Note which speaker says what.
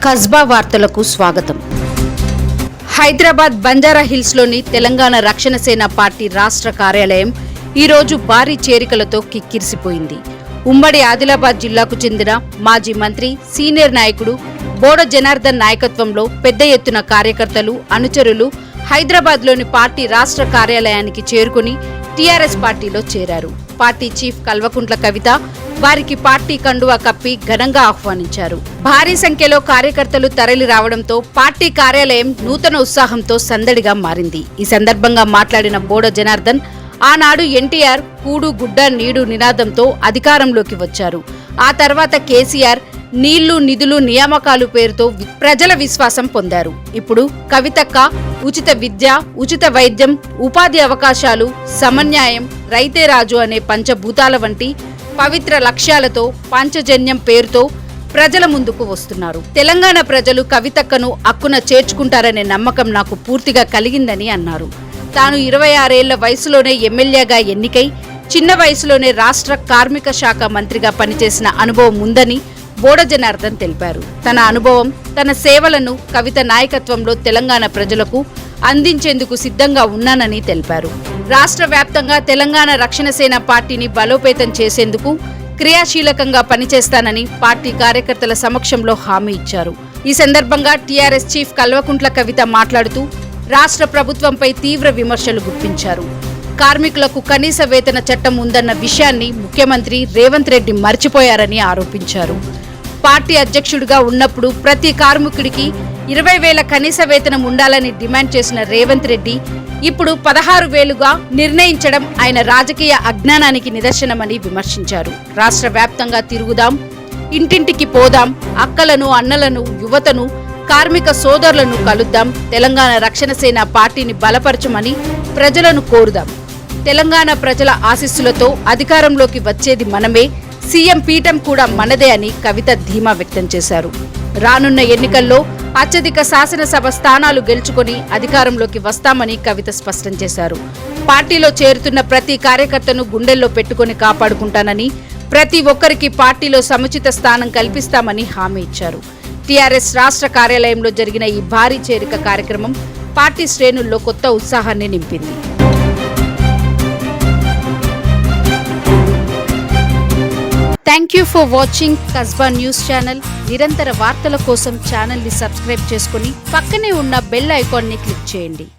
Speaker 1: కస్బా వార్తలకు స్వాగతం. హైదరాబాద్ బంజారా హిల్స్లోని తెలంగాణ రక్షణ సేన పార్టీ రాష్ట్ర కార్యాలయం ఈరోజు భారీ చేరికలతో కిక్కిరిసిపోయింది. ఉమ్మడి ఆదిలాబాద్ జిల్లాకు చెందిన మాజీ మంత్రి, సీనియర్ నాయకుడు బోడ జనార్దన్ నాయకత్వంలో పెద్ద ఎత్తున కార్యకర్తలు, అనుచరులు హైదరాబాద్లోని పార్టీ రాష్ట్ర కార్యాలయానికి చేరుకుని టీఆర్ఎస్ పార్టీలో చేరారు. పార్టీ చీఫ్ కల్వకుంట్ల కవిత వారికి పార్టీ కండువా కప్పి ఘనంగా ఆహ్వానించారు. భారీ సంఖ్యలో కార్యకర్తలు తరలి రావడంతో పార్టీ కార్యాలయం నూతన ఉత్సాహంతో సందడిగా మారింది. ఈ సందర్భంగా మాట్లాడిన బోడ జనార్దన్, ఆనాడు ఎన్టీఆర్ కూడు గుడ్డ నీడు నినాదంతో అధికారంలోకి వచ్చారు. ఆ తర్వాత కేసీఆర్ నీళ్లు నిధులు నియామకాలు పేరుతో ప్రజల విశ్వాసం పొందారు. ఇప్పుడు కవితక్క ఉచిత విద్య, ఉచిత వైద్యం, ఉపాధి అవకాశాలు, సమన్యాయం, రైతే రాజు అనే పంచభూతాల వంటి పవిత్ర లక్ష్యాలతో పాంచజన్యం పేరుతో ప్రజల ముందుకు వస్తున్నారు. తెలంగాణ ప్రజలు కవితక్కను అక్కున చేర్చుకుంటారనే నమ్మకం నాకు పూర్తిగా కలిగిందని అన్నారు. తాను 26 ఏళ్ల వయసులోనే ఎమ్మెల్యేగా ఎన్నికై చిన్న వయసులోనే రాష్ట్ర కార్మిక శాఖ మంత్రిగా పనిచేసిన అనుభవం ఉందని బోడ జనార్దన్ తెలిపారు. తన అనుభవం, తన సేవలను కవిత నాయకత్వంలో తెలంగాణ ప్రజలకు అందించేందుకు సిద్ధంగా ఉన్నానని తెలిపారు. రాష్ట్ర వ్యాప్తంగా తెలంగాణ రక్షణ సేన పార్టీని బలోపేతం చేసేందుకు క్రియాశీలకంగా పనిచేస్తానని పార్టీ కార్యకర్తల సమక్షంలో హామీ ఇచ్చారు. ఈ సందర్భంగా టీఆర్ఎస్ చీఫ్ కల్వకుంట్ల కవిత మాట్లాడుతూ రాష్ట్ర ప్రభుత్వంపై తీవ్ర విమర్శలు గుప్పించారు. కార్మికులకు కనీస వేతన చట్టం ఉందన్న విషయాన్ని ముఖ్యమంత్రి రేవంత్ రెడ్డి మర్చిపోయారని ఆరోపించారు. పార్టీ అధ్యక్షుడిగా ఉన్నప్పుడు ప్రతి కార్మికుడికి 20,000 కనీస వేతనం ఉండాలని డిమాండ్ చేసిన రేవంత్ రెడ్డి ఇప్పుడు 16,000గా నిర్ణయించడం ఆయన రాజకీయ అజ్ఞానానికి నిదర్శనమని విమర్శించారు. రాష్ట్ర వ్యాప్తంగా తిరుగుదాం, ఇంటింటికి పోదాం, అక్కలను, అన్నలను, యువతను, కార్మిక సోదరులను కలుద్దాం, తెలంగాణ రక్షణ సేన పార్టీని బలపరచమని ప్రజలను కోరుదాం. తెలంగాణ ప్రజల ఆశీస్సులతో అధికారంలోకి వచ్చేది మనమే, సీఎం పీఠం కూడా మనదే అని కవిత ధీమా వ్యక్తం చేశారు. రానున్న ఎన్నికల్లో అత్యధిక శాసనసభ స్థానాలు గెలుచుకొని అధికారంలోకి వస్తామని కవిత స్పష్టం చేశారు. పార్టీలో చేరుతున్న ప్రతి కార్యకర్తను గుండెల్లో పెట్టుకుని కాపాడుకుంటానని, ప్రతి ఒక్కరికి పార్టీలో సముచిత స్థానం కల్పిస్తామని హామీ ఇచ్చారు. టీఆర్ఎస్ రాష్ట్ర కార్యాలయంలో జరిగిన ఈ భారీ చేరిక కార్యక్రమం పార్టీ శ్రేణుల్లో కొత్త ఉత్సాహాన్ని నింపింది. Thank you for watching Kasba news channel. నిరంతర వార్తల కోసం ఛానల్ ని సబ్స్క్రైబ్ చేసుకుని పక్కనే ఉన్న బెల్ ఐకాన్ ని క్లిక్ చేయండి.